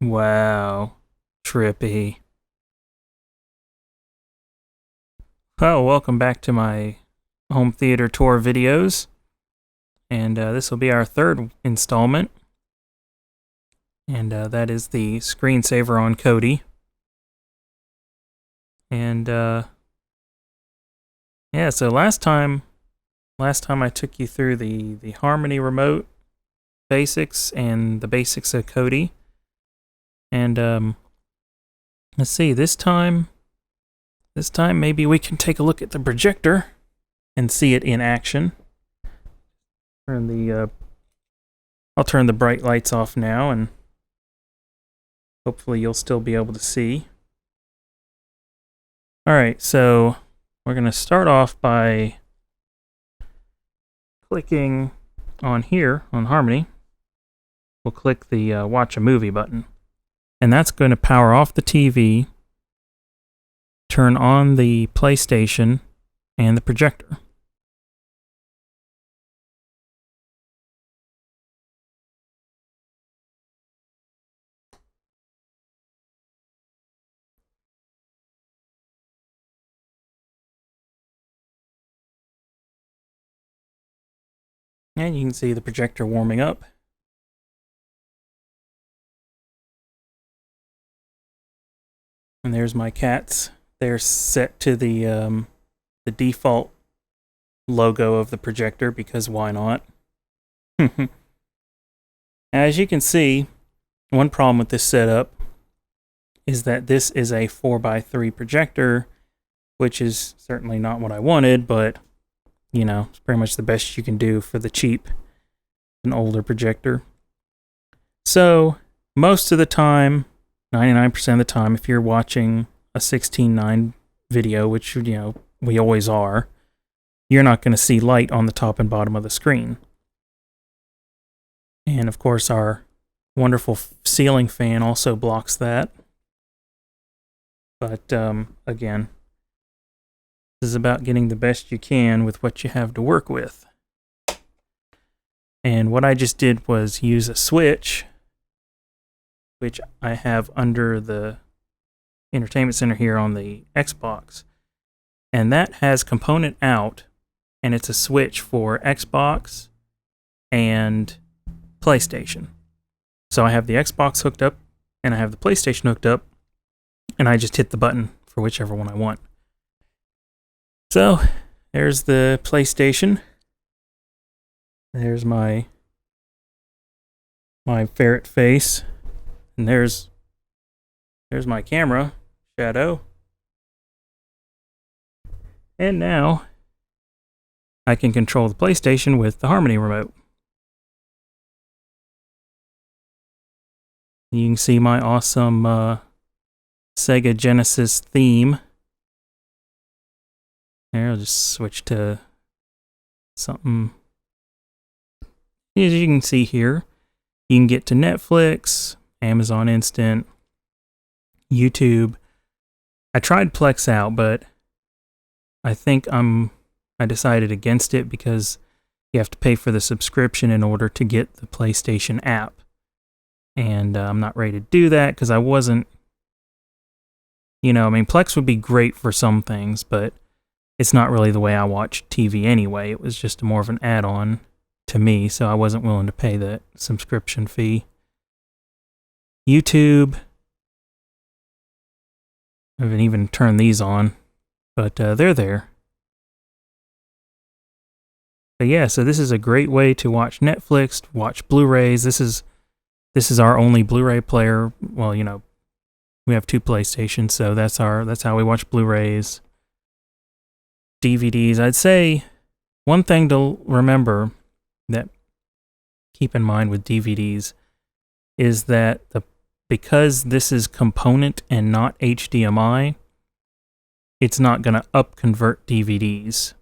Wow. Trippy. Oh, welcome back to my home theater tour videos. And this will be our third installment. And that is the screensaver on Kodi. And yeah, so last time I took you through the Harmony remote basics and the basics of Kodi. And let's see, this time maybe we can take a look at the projector and see it in action. I'll turn the bright lights off now, and hopefully you'll still be able to see. Alright, so we're going to start off by clicking on here, on Harmony. We'll click the watch a movie button. And that's going to power off the TV, turn on the PlayStation, and the projector. And you can see the projector warming up. And there's my cats. They're set to the default logo of the projector because why not? As you can see, one problem with this setup is that this is a 4x3 projector, which is certainly not what I wanted, but you know, it's pretty much the best you can do for the cheap, an older projector. So most of the time, 99% of the time, if you're watching a 16:9 video, which, you know, we always are, you're not going to see light on the top and bottom of the screen. And of course, our wonderful ceiling fan also blocks that. But again, this is about getting the best you can with what you have to work with. And what I just did was use a switch, which I have under the entertainment center here on the Xbox. And that has component out, and it's a switch for Xbox and PlayStation. So I have the Xbox hooked up, and I have the PlayStation hooked up, and I just hit the button for whichever one I want. So there's the PlayStation. There's my ferret face. And there's my camera, Shadow. And now I can control the PlayStation with the Harmony remote. You can see my awesome Sega Genesis theme. There, I'll just switch to something. As you can see here, you can get to Netflix, Amazon Instant, YouTube. I tried Plex out, but I think I decided against it because you have to pay for the subscription in order to get the PlayStation app. And I'm not ready to do that because I wasn't, you know, I mean, Plex would be great for some things, but it's not really the way I watch TV anyway. It was just more of an add-on to me, so I wasn't willing to pay the subscription fee. YouTube, I haven't even turned these on, but they're there. But yeah, so this is a great way to watch Netflix, watch Blu-rays. This is our only Blu-ray player. Well, you know, we have two PlayStations, so that's how we watch Blu-rays. DVDs. I'd say one thing to remember that keep in mind with DVDs is that because this is component and not HDMI, it's not going to upconvert DVDs.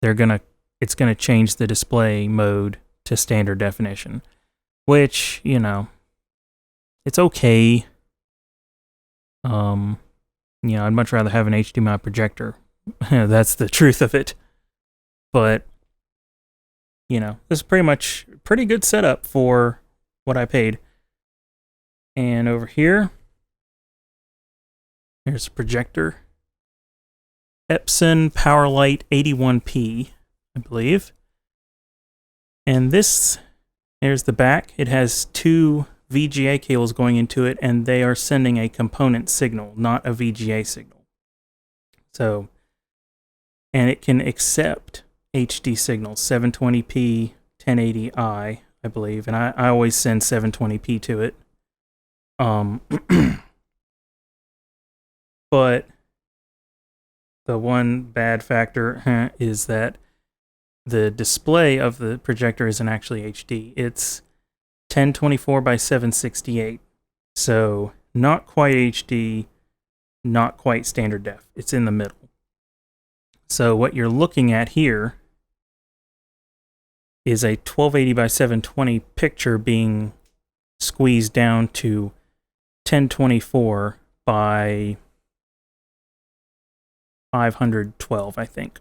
It's going to change the display mode to standard definition, which, you know, it's okay. You know, I'd much rather have an HDMI projector. That's the truth of it. But, you know, this is pretty good setup for what I paid. And over here, there's a projector. Epson Powerlight 81p, I believe. And this, there's the back. It has two VGA cables going into it, and they are sending a component signal, not a VGA signal. So, and it can accept HD signals, 720p, 1080i, I believe, and I always send 720p to it. But the one bad factor is that the display of the projector isn't actually HD. It's 1024 by 768. So not quite HD, not quite standard def. It's in the middle. So what you're looking at here is a 1280 by 720 picture being squeezed down to 1024 by 512, I think.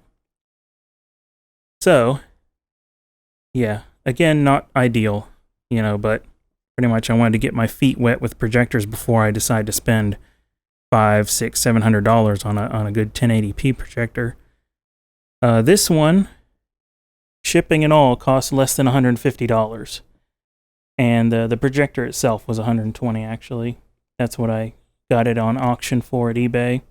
So, yeah, again, not ideal, you know, but pretty much I wanted to get my feet wet with projectors before I decide to spend $500, $600, $700 on a good 1080p projector. This one, shipping and all, cost less than $150. And the projector itself was $120, actually. That's what I got it on auction for at eBay.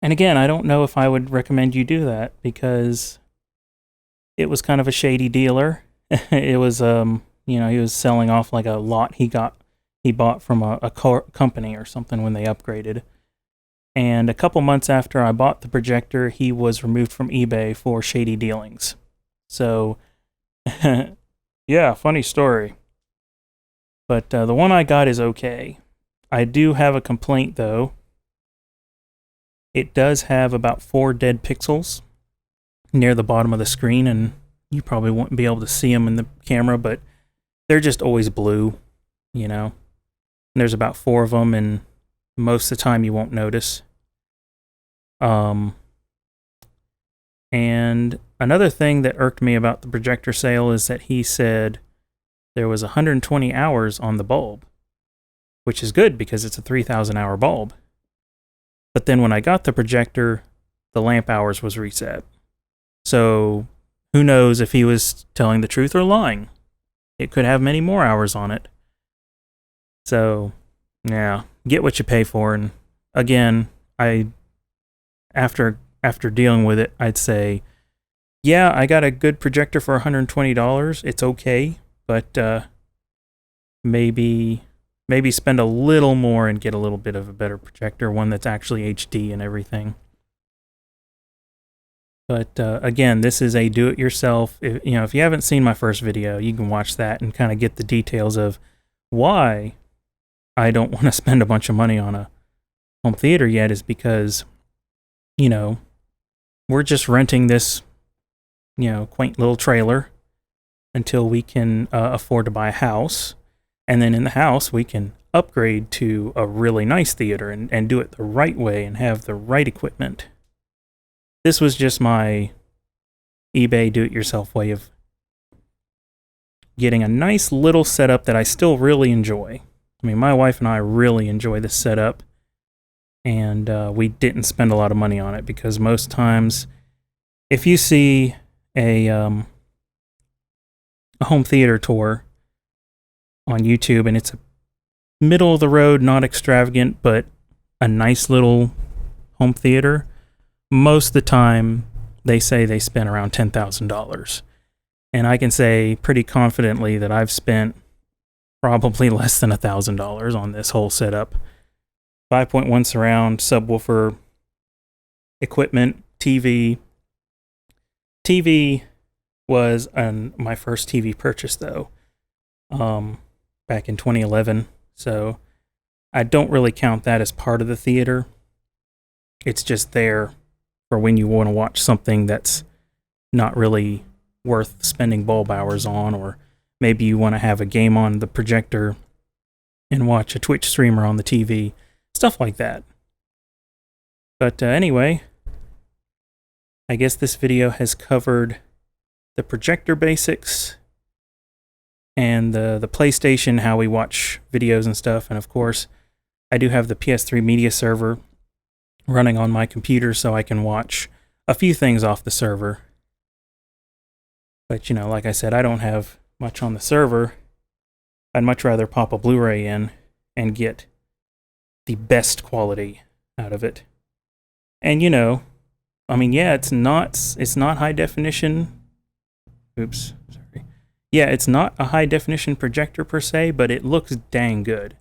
And again, I don't know if I would recommend you do that, because it was kind of a shady dealer. It was, you know, he was selling off like a lot he bought from a company or something when they upgraded. And a couple months after I bought the projector, he was removed from eBay for shady dealings. So, yeah, funny story. But the one I got is okay. I do have a complaint, though. It does have about 4 dead pixels near the bottom of the screen, and you probably won't be able to see them in the camera, but they're just always blue, you know. And there's about 4 of them, and most of the time you won't notice. And another thing that irked me about the projector sale is that he said there was 120 hours on the bulb, which is good because it's a 3,000 hour bulb. But then when I got the projector, the lamp hours was reset. So who knows if he was telling the truth or lying. It could have many more hours on it. So, yeah, get what you pay for. And again, after dealing with it, I'd say, yeah, I got a good projector for $120. It's okay, but maybe spend a little more and get a little bit of a better projector, one that's actually HD and everything. But again, this is a do-it-yourself. If you haven't seen my first video, you can watch that and kind of get the details of why I don't want to spend a bunch of money on a home theater yet, is because, you know, we're just renting this, you know, quaint little trailer until we can afford to buy a house. And then in the house, we can upgrade to a really nice theater and do it the right way and have the right equipment. This was just my eBay do-it-yourself way of getting a nice little setup that I still really enjoy. I mean, my wife and I really enjoy this setup, and we didn't spend a lot of money on it, because most times, if you see a home theater tour on YouTube and it's a middle of the road, not extravagant, but a nice little home theater, most of the time they say they spent around $10,000. And I can say pretty confidently that I've spent probably less than $1,000 on this whole setup. 5.1 surround, subwoofer, equipment, TV. TV was my first TV purchase, though, back in 2011. So I don't really count that as part of the theater. It's just there for when you want to watch something that's not really worth spending bulb hours on, or maybe you want to have a game on the projector and watch a Twitch streamer on the TV, stuff like that. But anyway, I guess this video has covered the projector basics, and the PlayStation, how we watch videos and stuff. And of course, I do have the PS3 media server running on my computer, so I can watch a few things off the server. But, you know, like I said, I don't have much on the server. I'd much rather pop a Blu-ray in and get the best quality out of it. And, you know, I mean, yeah, it's not high definition. Oops, sorry. Yeah, it's not a high definition projector per se, but it looks dang good.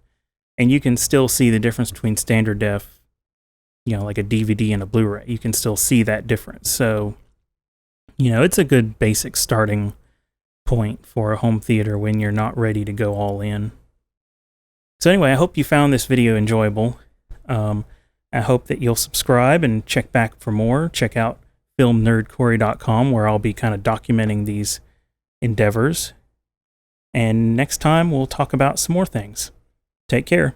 And you can still see the difference between standard def, you know, like a DVD and a Blu-ray. You can still see that difference. So, you know, it's a good basic starting point for a home theater when you're not ready to go all in. So anyway, I hope you found this video enjoyable. I hope that you'll subscribe and check back for more. Check out filmnerdcorey.com, where I'll be kind of documenting these endeavors. And next time we'll talk about some more things. Take care.